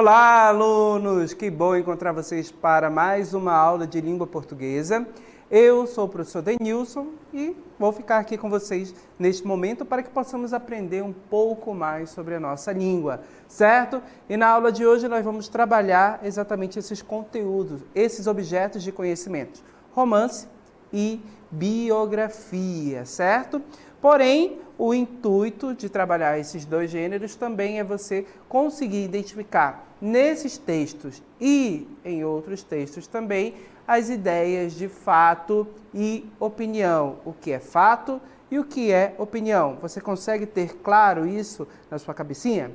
Olá, alunos! Que bom encontrar vocês para mais uma aula de língua portuguesa. Eu sou o professor Denilson e vou ficar aqui com vocês neste momento para que possamos aprender um pouco mais sobre a nossa língua, certo? E na aula de hoje nós vamos trabalhar exatamente esses conteúdos, esses objetos de conhecimento, romance e biografia, certo? Porém, o intuito de trabalhar esses dois gêneros também é você conseguir identificar nesses textos e em outros textos também as ideias de fato e opinião. O que é fato e o que é opinião. Você consegue ter claro isso na sua cabecinha?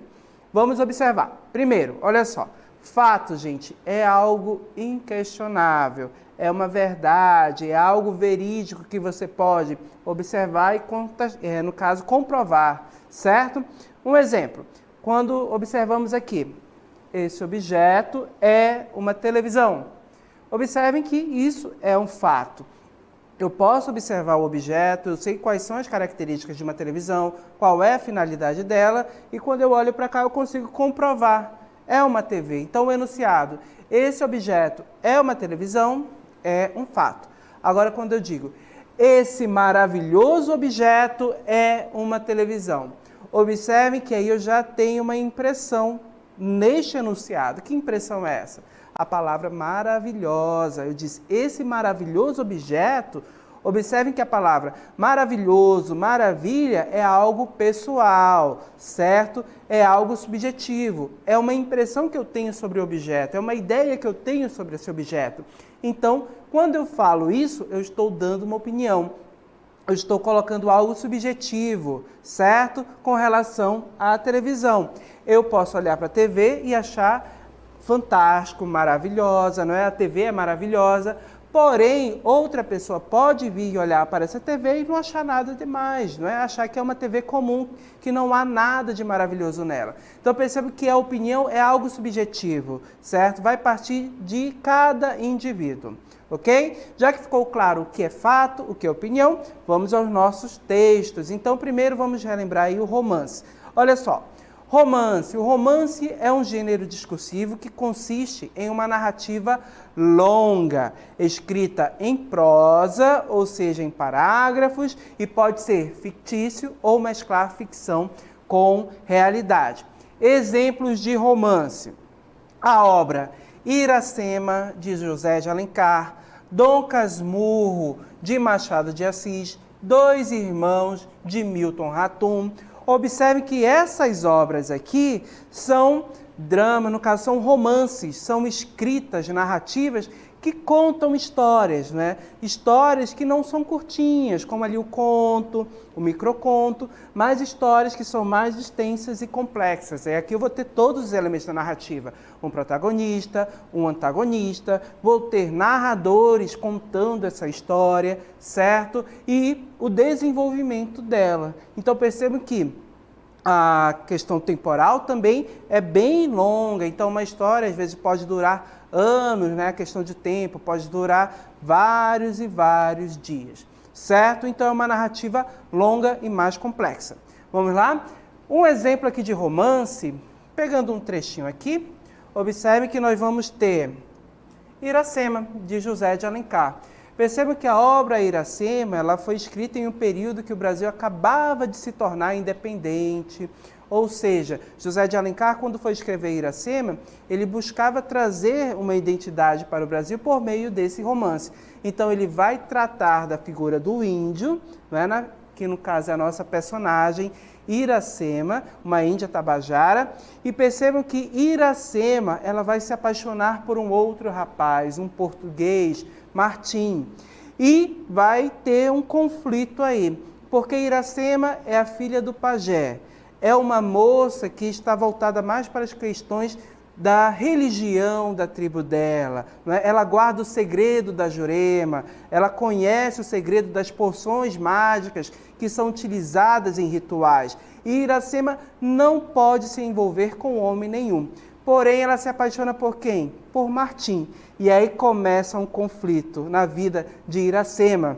Vamos observar. Primeiro, olha só. Fato, gente, é algo inquestionável. É uma verdade, é algo verídico que você pode observar e, no caso, comprovar, certo? Um exemplo, quando observamos aqui, esse objeto é uma televisão. Observem que isso é um fato. Eu posso observar o objeto, eu sei quais são as características de uma televisão, qual é a finalidade dela, e quando eu olho para cá eu consigo comprovar. É uma TV. Então, o enunciado, esse objeto é uma televisão, é um fato. Agora, quando eu digo, esse maravilhoso objeto é uma televisão. Observem que aí eu já tenho uma impressão neste enunciado. Que impressão é essa? A palavra maravilhosa. Eu disse, esse maravilhoso objeto. Observem que a palavra maravilhoso, maravilha é algo pessoal, certo? É algo subjetivo. É uma impressão que eu tenho sobre o objeto, é uma ideia que eu tenho sobre esse objeto. Então, quando eu falo isso, eu estou dando uma opinião. Eu estou colocando algo subjetivo, certo? Com relação à televisão. Eu posso olhar para a TV e achar fantástico, maravilhosa, não é? A TV é maravilhosa. Porém, outra pessoa pode vir e olhar para essa TV e não achar nada demais, não é? Achar que é uma TV comum, que não há nada de maravilhoso nela. Então, perceba que a opinião é algo subjetivo, certo? Vai partir de cada indivíduo, ok? Já que ficou claro o que é fato, o que é opinião, vamos aos nossos textos. Então, primeiro vamos relembrar aí o romance. Olha só. Romance. O romance é um gênero discursivo que consiste em uma narrativa longa, escrita em prosa, ou seja, em parágrafos, e pode ser fictício ou mesclar ficção com realidade. Exemplos de romance. A obra Iracema, de José de Alencar, Dom Casmurro, de Machado de Assis, Dois Irmãos, de Milton Ratum. Observe que essas obras aqui são dramas, no caso são romances, são escritas, narrativas que contam histórias, né? Histórias que não são curtinhas, como ali o conto, o microconto, mas histórias que são mais extensas e complexas. E aqui eu vou ter todos os elementos da narrativa. Um protagonista, um antagonista, vou ter narradores contando essa história, certo? E o desenvolvimento dela. Então percebam que a questão temporal também é bem longa, então uma história às vezes pode durar anos, né? A questão de tempo pode durar vários e vários dias, certo? Então é uma narrativa longa e mais complexa. Vamos lá? Um exemplo aqui de romance, pegando um trechinho aqui, observe que nós vamos ter Iracema, de José de Alencar. Percebam que a obra Iracema ela foi escrita em um período que o Brasil acabava de se tornar independente. Ou seja, José de Alencar, quando foi escrever Iracema, ele buscava trazer uma identidade para o Brasil por meio desse romance. Então, ele vai tratar da figura do índio, né, que no caso é a nossa personagem, Iracema, uma índia tabajara, e percebam que Iracema ela vai se apaixonar por um outro rapaz, um português, Martim, e vai ter um conflito aí, porque Iracema é a filha do pajé, é uma moça que está voltada mais para as questões da religião da tribo dela, né? Ela guarda o segredo da Jurema, ela conhece o segredo das poções mágicas que são utilizadas em rituais. E Iracema não pode se envolver com homem nenhum. Porém, ela se apaixona por quem? Por Martim. E aí começa um conflito na vida de Iracema.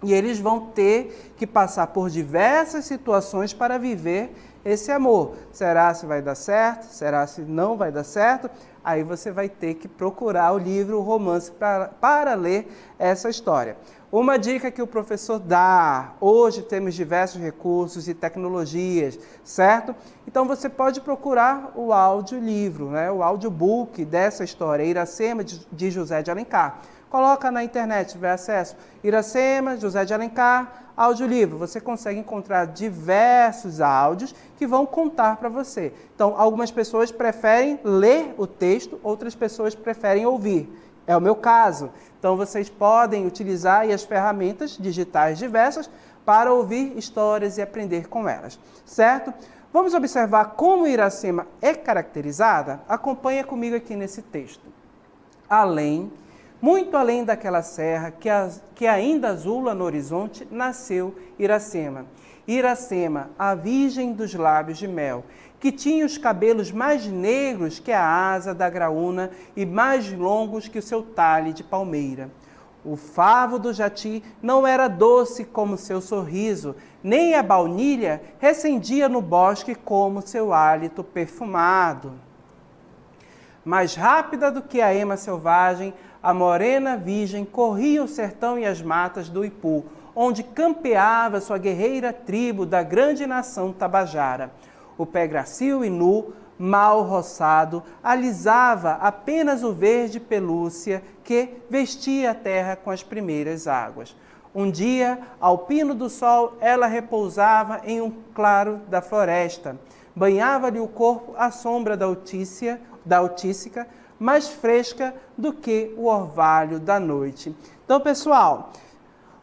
E eles vão ter que passar por diversas situações para viver esse amor. Será se vai dar certo? Será se não vai dar certo? Aí você vai ter que procurar o livro, o romance, para ler essa história. Uma dica que o professor dá, hoje temos diversos recursos e tecnologias, certo? Então você pode procurar o audiolivro, né? O audiobook dessa história, Iracema, de José de Alencar. Coloca na internet, se tiver acesso, Iracema, José de Alencar, audiolivro. Você consegue encontrar diversos áudios que vão contar para você. Então, algumas pessoas preferem ler o texto, outras pessoas preferem ouvir. É o meu caso. Então, vocês podem utilizar aí as ferramentas digitais diversas para ouvir histórias e aprender com elas, certo? Vamos observar como Iracema é caracterizada? Acompanha comigo aqui nesse texto. Muito além daquela serra que ainda azula no horizonte, nasceu Iracema. Iracema, a virgem dos lábios de mel, que tinha os cabelos mais negros que a asa da graúna e mais longos que o seu talhe de palmeira. O favo do jati não era doce como seu sorriso, nem a baunilha recendia no bosque como seu hálito perfumado. Mais rápida do que a ema selvagem, a morena virgem corria o sertão e as matas do Ipu, onde campeava sua guerreira tribo da grande nação tabajara. O pé grácil e nu, mal roçado, alisava apenas o verde pelúcia que vestia a terra com as primeiras águas. Um dia, ao pino do sol, ela repousava em um claro da floresta. Banhava-lhe o corpo à sombra da altíssica, mais fresca do que o orvalho da noite. Então, pessoal,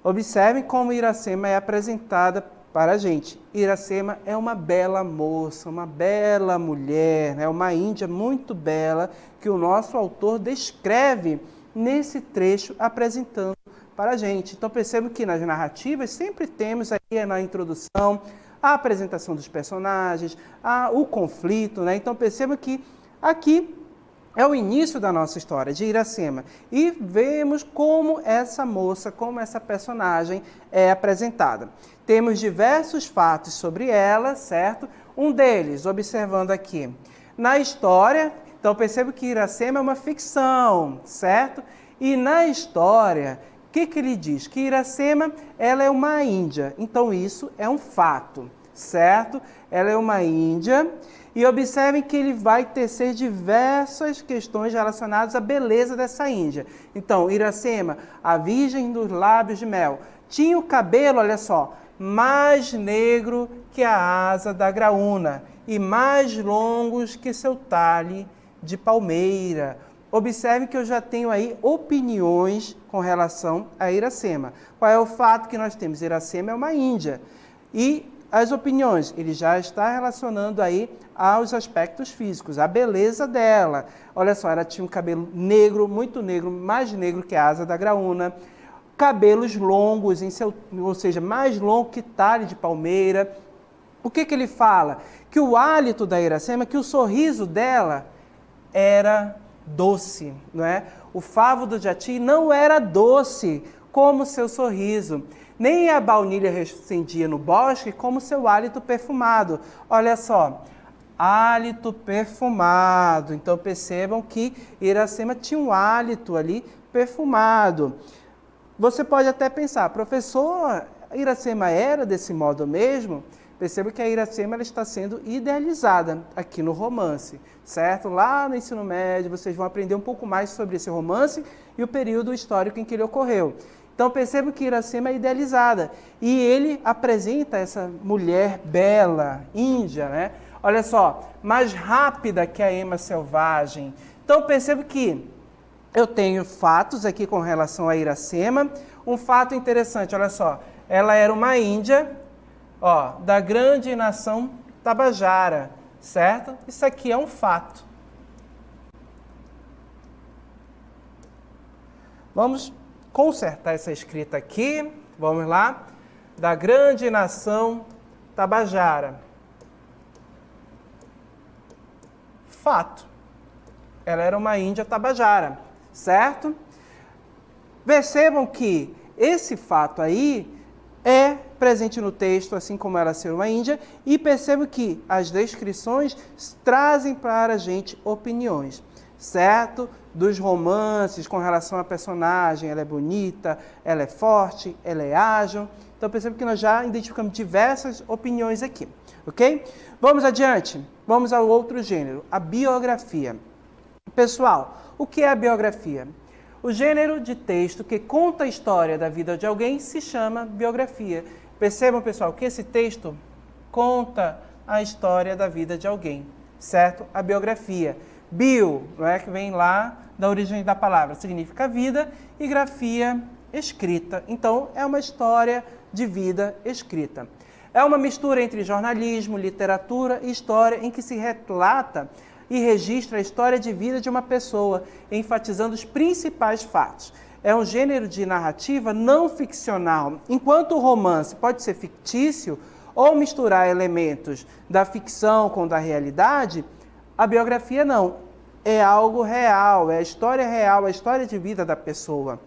observem como Iracema é apresentada para a gente. Iracema é uma bela moça, uma bela mulher, né? Uma índia muito bela que o nosso autor descreve nesse trecho apresentando para a gente. Então, percebam que nas narrativas sempre temos aí na introdução a apresentação dos personagens, o conflito, né? Então, percebam que aqui é o início da nossa história de Iracema e vemos como essa moça, como essa personagem é apresentada. Temos diversos fatos sobre ela, certo? Um deles, observando aqui, na história, então percebo que Iracema é uma ficção, certo? E na história, o que ele diz? Que Iracema, ela é uma índia, então isso é um fato, certo? Ela é uma índia. E observem que ele vai tecer diversas questões relacionadas à beleza dessa índia. Então, Iracema, a virgem dos lábios de mel, tinha o cabelo, olha só, mais negro que a asa da graúna e mais longos que seu talhe de palmeira. Observe que eu já tenho aí opiniões com relação a Iracema. Qual é o fato que nós temos? Iracema é uma índia. E as opiniões, ele já está relacionando aí aos aspectos físicos, a beleza dela. Olha só, ela tinha um cabelo negro, muito negro, mais negro que a asa da graúna, cabelos longos, ou seja, mais longo que talhe de palmeira. O que ele fala? Que o hálito da Iracema, que o sorriso dela era doce, não é? O favo do jati não era doce como seu sorriso. Nem a baunilha recendia no bosque como seu hálito perfumado. Olha só, hálito perfumado. Então percebam que Iracema tinha um hálito ali perfumado. Você pode até pensar, professor, Iracema era desse modo mesmo? Perceba que a Iracema ela está sendo idealizada aqui no romance, certo? Lá no ensino médio vocês vão aprender um pouco mais sobre esse romance e o período histórico em que ele ocorreu. Então percebam que Iracema é idealizada e ele apresenta essa mulher bela, índia, né? Olha só, mais rápida que a ema selvagem. Então percebo que eu tenho fatos aqui com relação a Iracema. Um fato interessante, olha só, ela era uma índia, ó, da grande nação tabajara, certo? Isso aqui é um fato. Vamos consertar essa escrita aqui, vamos lá, da grande nação tabajara. Fato, ela era uma índia tabajara, certo? Percebam que esse fato aí é presente no texto, assim como ela ser uma índia, e percebo que as descrições trazem para a gente opiniões, certo? Dos romances com relação à personagem, ela é bonita, ela é forte, ela é ágil. Então percebo que nós já identificamos diversas opiniões aqui, ok? Vamos adiante, vamos ao outro gênero, a biografia. Pessoal, o que é a biografia? O gênero de texto que conta a história da vida de alguém se chama biografia. Percebam, pessoal, que esse texto conta a história da vida de alguém, certo? A biografia. Bio, não é, que vem lá da origem da palavra, significa vida, e grafia, escrita. Então, é uma história de vida escrita. É uma mistura entre jornalismo, literatura e história em que se relata e registra a história de vida de uma pessoa, enfatizando os principais fatos. É um gênero de narrativa não ficcional. Enquanto o romance pode ser fictício ou misturar elementos da ficção com da realidade, a biografia não. É algo real, é a história de vida da pessoa,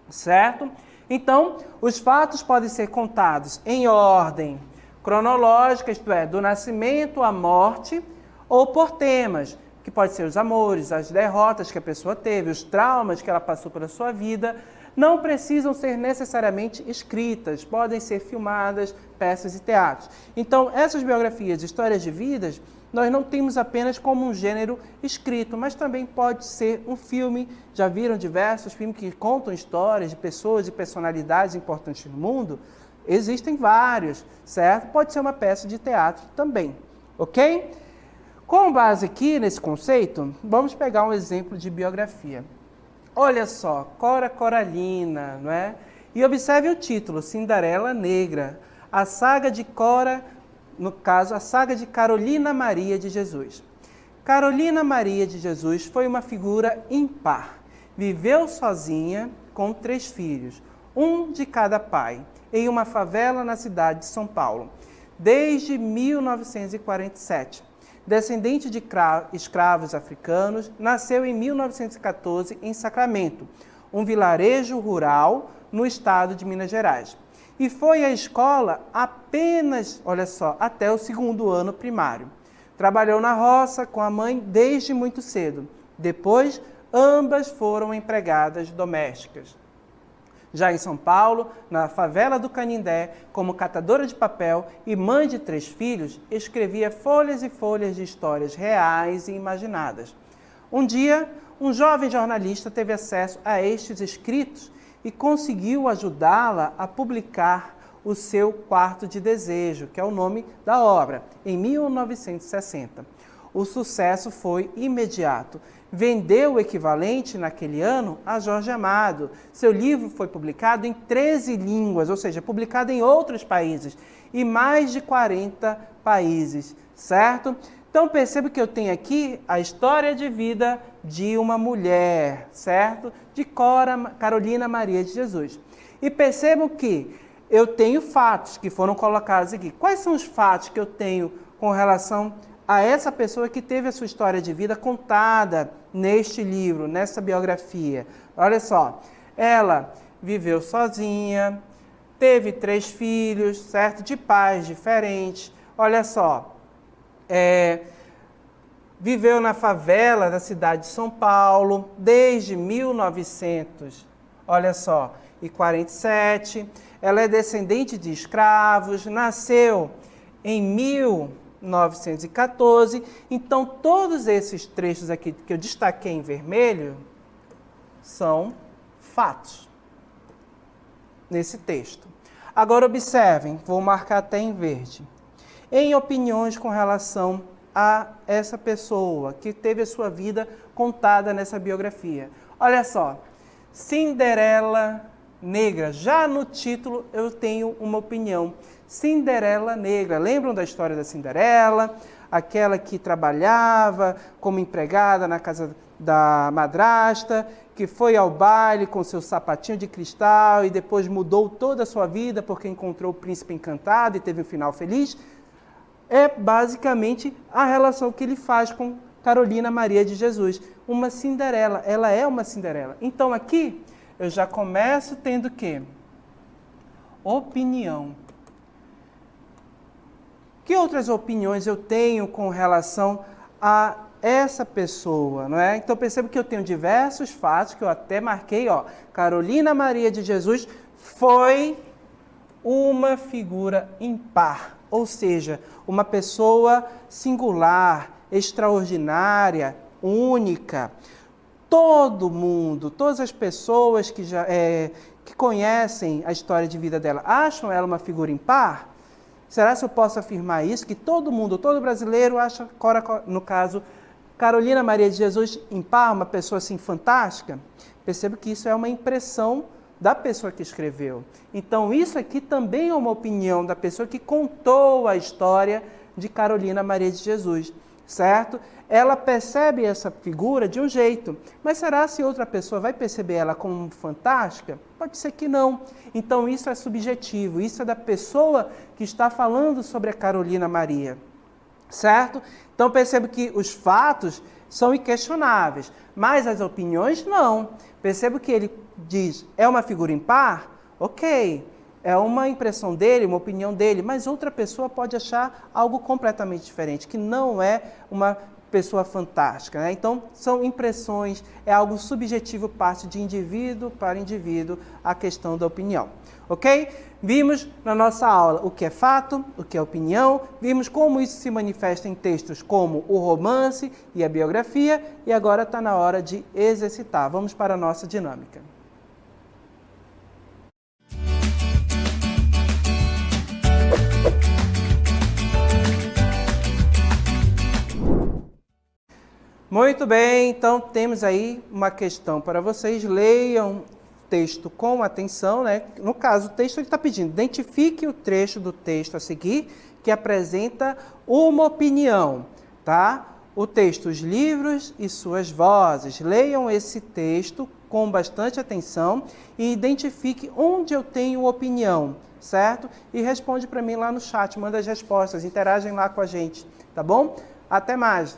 certo? Então, os fatos podem ser contados em ordem cronológica, isto é, do nascimento à morte, ou por temas, que pode ser os amores, as derrotas que a pessoa teve, os traumas que ela passou pela sua vida, não precisam ser necessariamente escritas, podem ser filmadas, peças e teatros. Então, essas biografias, histórias de vidas, nós não temos apenas como um gênero escrito, mas também pode ser um filme. Já viram diversos filmes que contam histórias de pessoas e personalidades importantes no mundo? Existem vários, certo? Pode ser uma peça de teatro também, ok? Com base aqui nesse conceito, vamos pegar um exemplo de biografia. Olha só, Cora Coralina, não é? E observe o título, Cinderela Negra, a saga de Cora, no caso, a saga de Carolina Maria de Jesus. Carolina Maria de Jesus foi uma figura ímpar. Viveu sozinha com 3 filhos, um de cada pai, em uma favela na cidade de São Paulo, desde 1947. Descendente de escravos africanos, nasceu em 1914 em Sacramento, um vilarejo rural no estado de Minas Gerais. E foi à escola apenas, olha só, até o 2º ano primário. Trabalhou na roça com a mãe desde muito cedo. Depois, ambas foram empregadas domésticas. Já em São Paulo, na favela do Canindé, como catadora de papel e mãe de 3 filhos, escrevia folhas e folhas de histórias reais e imaginadas. Um dia, um jovem jornalista teve acesso a estes escritos e conseguiu ajudá-la a publicar o seu Quarto de Desejo, que é o nome da obra, em 1960. O sucesso foi imediato. Vendeu o equivalente, naquele ano, a Jorge Amado. Seu livro foi publicado em 13 línguas, ou seja, publicado em outros países, e mais de 40 países, certo? Então, perceba que eu tenho aqui a história de vida de uma mulher, certo? De Carolina Maria de Jesus. E percebam que eu tenho fatos que foram colocados aqui. Quais são os fatos que eu tenho com relação a essa pessoa que teve a sua história de vida contada neste livro, nessa biografia? Olha só, ela viveu sozinha, teve 3 filhos, certo? De pais diferentes. Olha só, viveu na favela da cidade de São Paulo desde 1900, olha só, e 47. Ela é descendente de escravos, nasceu em 1914. Então, todos esses trechos aqui que eu destaquei em vermelho são fatos nesse texto. Agora, observem, vou marcar até em verde. Em opiniões com relação a essa pessoa que teve a sua vida contada nessa biografia. Olha só, Cinderela Negra. Já no título eu tenho uma opinião. Cinderela Negra. Lembram da história da Cinderela? Aquela que trabalhava como empregada na casa da madrasta, que foi ao baile com seu sapatinho de cristal e depois mudou toda a sua vida porque encontrou o príncipe encantado e teve um final feliz. É basicamente a relação que ele faz com Carolina Maria de Jesus. Uma Cinderela. Ela é uma Cinderela. Então aqui eu já começo tendo que opinião. Que outras opiniões eu tenho com relação a essa pessoa, não é? Então percebo que eu tenho diversos fatos que eu até marquei, ó. Carolina Maria de Jesus foi uma figura ímpar, ou seja, uma pessoa singular, extraordinária, única. Todo mundo, todas as pessoas que conhecem a história de vida dela, acham ela uma figura ímpar? Será que eu posso afirmar isso? Que todo mundo, todo brasileiro acha, no caso, Carolina Maria de Jesus ímpar, uma pessoa assim fantástica? Percebo que isso é uma impressão da pessoa que escreveu. Então, isso aqui também é uma opinião da pessoa que contou a história de Carolina Maria de Jesus, certo? Ela percebe essa figura de um jeito, mas será se outra pessoa vai perceber ela como fantástica? Pode ser que não. Então, isso é subjetivo, isso é da pessoa que está falando sobre a Carolina Maria, certo? Então, percebo que os fatos são inquestionáveis, mas as opiniões não. Percebo que ele diz, é uma figura ímpar? Ok, é uma impressão dele, uma opinião dele, mas outra pessoa pode achar algo completamente diferente, que não é uma pessoa fantástica, né? Então, são impressões, é algo subjetivo, parte de indivíduo para indivíduo, a questão da opinião, ok? Vimos na nossa aula o que é fato, o que é opinião, vimos como isso se manifesta em textos como o romance e a biografia, e agora está na hora de exercitar. Vamos para a nossa dinâmica. Muito bem, então temos aí uma questão para vocês. Leiam texto com atenção, né? No caso, o texto ele está pedindo, identifique o trecho do texto a seguir que apresenta uma opinião, tá? O texto, os livros e suas vozes. Leiam esse texto com bastante atenção e identifique onde eu tenho opinião, certo? E responde para mim lá no chat, manda as respostas, interagem lá com a gente, tá bom? Até mais!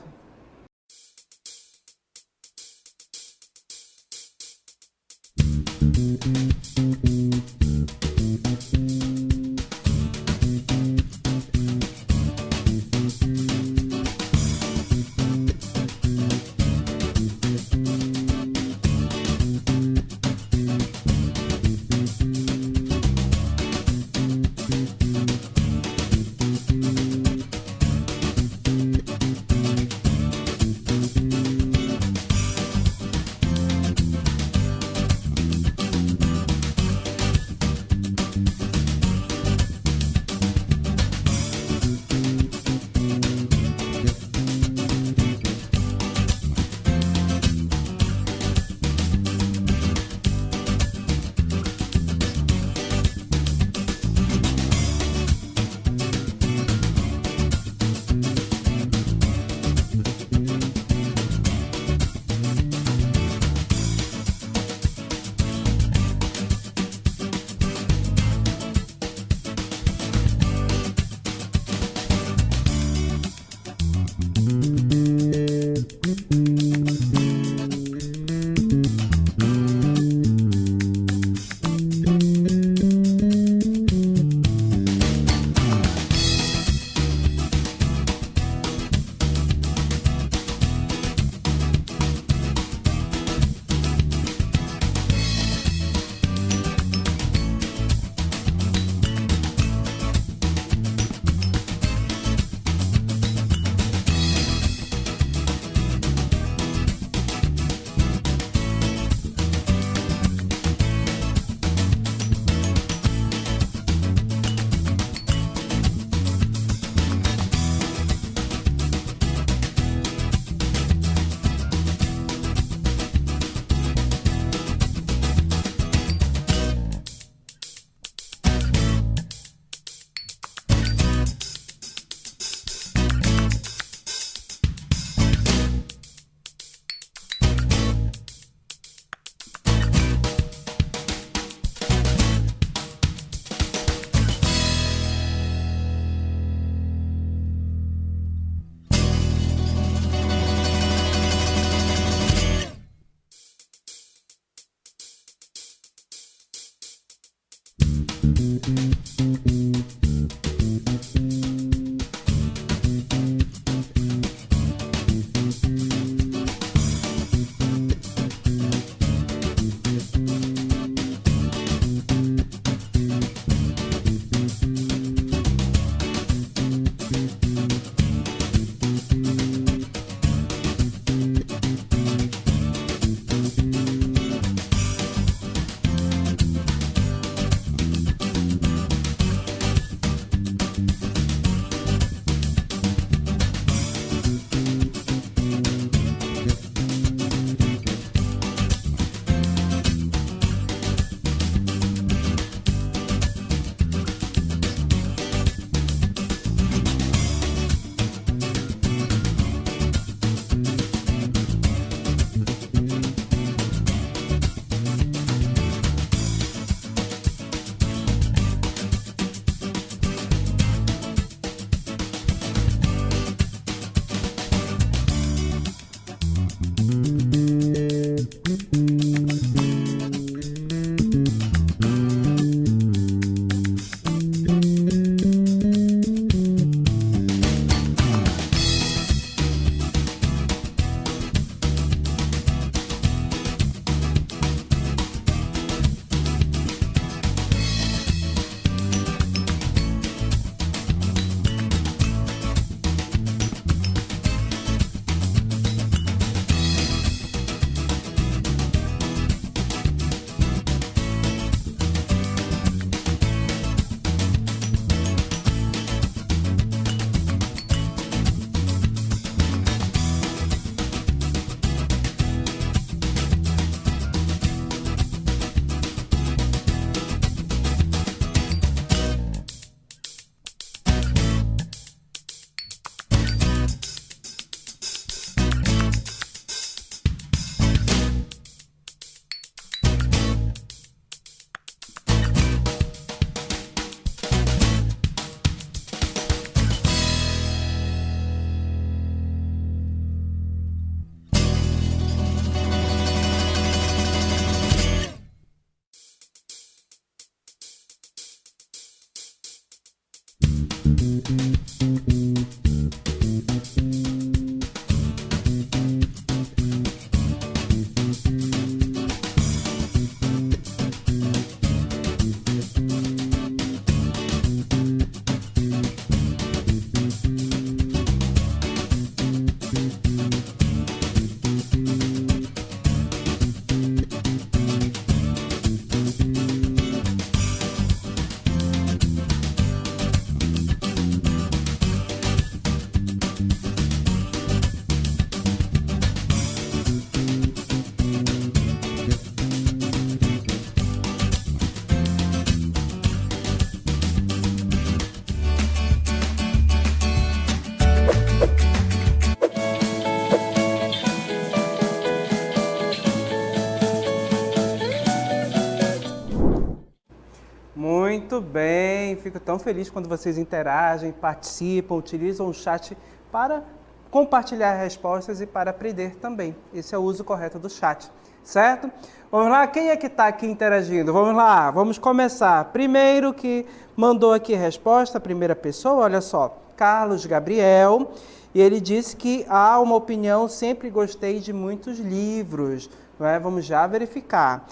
Muito bem, fico tão feliz quando vocês interagem, participam, utilizam o chat para compartilhar respostas e para aprender também. Esse é o uso correto do chat, certo? Vamos lá, quem é que está aqui interagindo? Vamos lá, vamos começar. Primeiro que mandou aqui resposta, a primeira pessoa, olha só, Carlos Gabriel, e ele disse que há uma opinião, sempre gostei de muitos livros, não é? Vamos já verificar.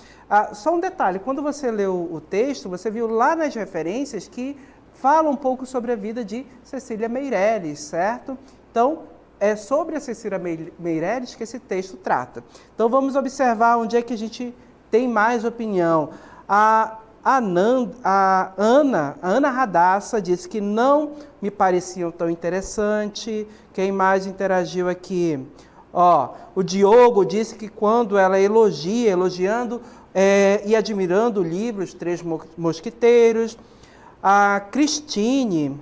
Só um detalhe, quando você leu o texto, você viu lá nas referências que fala um pouco sobre a vida de Cecília Meirelles, certo? Então, é sobre a Cecília Meirelles que esse texto trata. Então, vamos observar onde é que a gente tem mais opinião. A Ana Radassa disse que não me pareciam tão interessante. Quem mais interagiu aqui? O Diogo disse que quando ela elogiando e admirando o livro Os Três Mosquiteiros. A Cristine,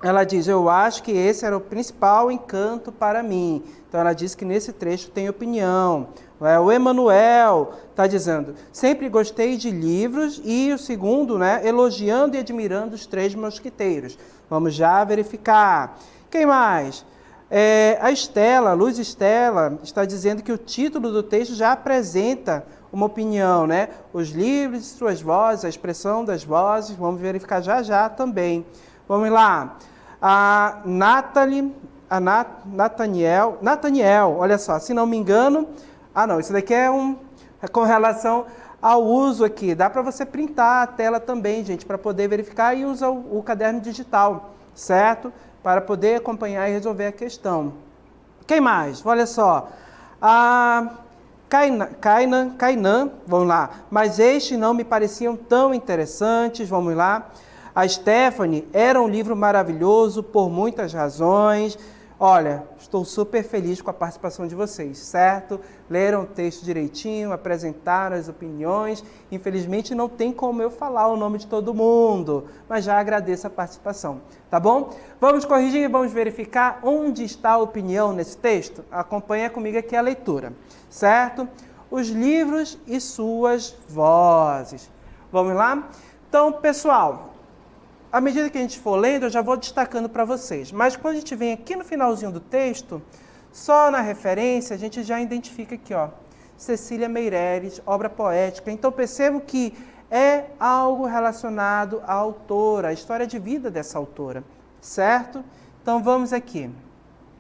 ela diz, eu acho que esse era o principal encanto para mim. Então, ela diz que nesse trecho tem opinião. O Emanuel está dizendo, sempre gostei de livros. E o segundo, elogiando e admirando Os Três Mosquiteiros. Vamos já verificar. Quem mais? A Estela, Luz Estela, está dizendo que o título do texto já apresenta uma opinião, Os livros, suas vozes, a expressão das vozes. Vamos verificar já também. Vamos lá. A Nathaniel, olha só, se não me engano... não, isso daqui é com relação ao uso aqui. Dá para você printar a tela também, gente, para poder verificar e usar o caderno digital, certo? Para poder acompanhar e resolver a questão. Quem mais? Olha só. A Kainan, vamos lá. Mas estes não me pareciam tão interessantes, vamos lá. A Stephanie, era um livro maravilhoso por muitas razões. Olha, estou super feliz com a participação de vocês, certo? Leram o texto direitinho, apresentaram as opiniões. Infelizmente não tem como eu falar o nome de todo mundo, mas já agradeço a participação, tá bom? Vamos corrigir e vamos verificar onde está a opinião nesse texto? Acompanha comigo aqui a leitura, certo? Os livros e suas vozes. Vamos lá? Então, pessoal... À medida que a gente for lendo, eu já vou destacando para vocês. Mas quando a gente vem aqui no finalzinho do texto, só na referência, a gente já identifica aqui, Cecília Meirelles, obra poética. Então, percebo que é algo relacionado à autora, à história de vida dessa autora, certo? Então, vamos aqui.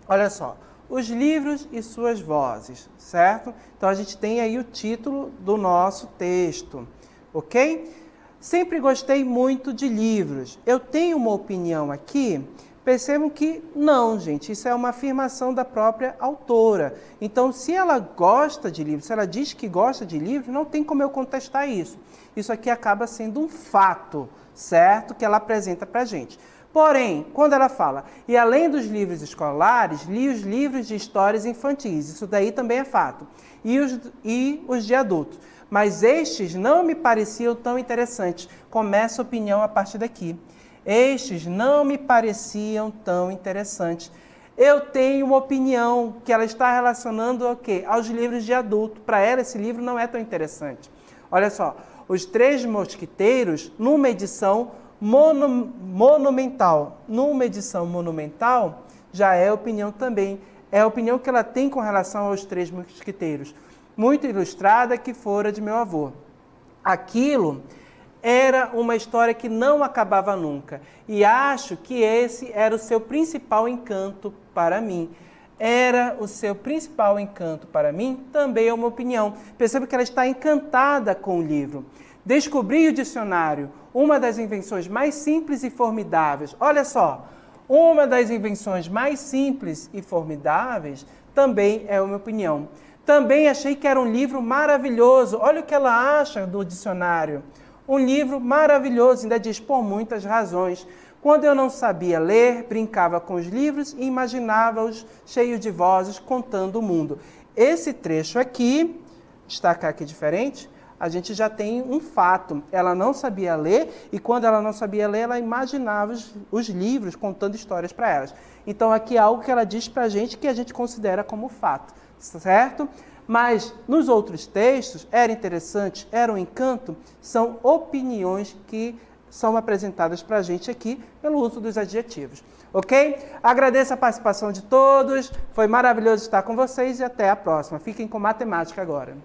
Olha só, os livros e suas vozes, certo? Então, a gente tem aí o título do nosso texto, ok? Sempre gostei muito de livros. Eu tenho uma opinião aqui, percebam que não, gente, isso é uma afirmação da própria autora. Então, se ela gosta de livros, se ela diz que gosta de livros, não tem como eu contestar isso. Isso aqui acaba sendo um fato, certo? Que ela apresenta para a gente. Porém, quando ela fala, e além dos livros escolares, li os livros de histórias infantis, isso daí também é fato, e os de adultos. Mas estes não me pareciam tão interessantes. Começa a opinião a partir daqui. Estes não me pareciam tão interessantes. Eu tenho uma opinião que ela está relacionando ao quê? Aos livros de adulto. Para ela, esse livro não é tão interessante. Olha só, Os Três Mosquiteiros, numa edição monumental. Numa edição monumental, já é opinião também. É a opinião que ela tem com relação aos Três Mosquiteiros. Muito ilustrada, que fora de meu avô. Aquilo era uma história que não acabava nunca. E acho que esse era o seu principal encanto para mim. Era o seu principal encanto para mim, também é uma opinião. Perceba que ela está encantada com o livro. Descobri o dicionário, uma das invenções mais simples e formidáveis. Olha só, uma das invenções mais simples e formidáveis também é uma opinião. Também achei que era um livro maravilhoso. Olha o que ela acha do dicionário. Um livro maravilhoso, ainda diz, por muitas razões. Quando eu não sabia ler, brincava com os livros e imaginava-os cheios de vozes contando o mundo. Esse trecho aqui, destacar aqui diferente, a gente já tem um fato. Ela não sabia ler e quando ela não sabia ler, ela imaginava os livros contando histórias para elas. Então aqui é algo que ela diz para a gente que a gente considera como fato. Certo? Mas nos outros textos, era interessante, era um encanto, são opiniões que são apresentadas para a gente aqui pelo uso dos adjetivos. Ok? Agradeço a participação de todos, foi maravilhoso estar com vocês e até a próxima. Fiquem com matemática agora.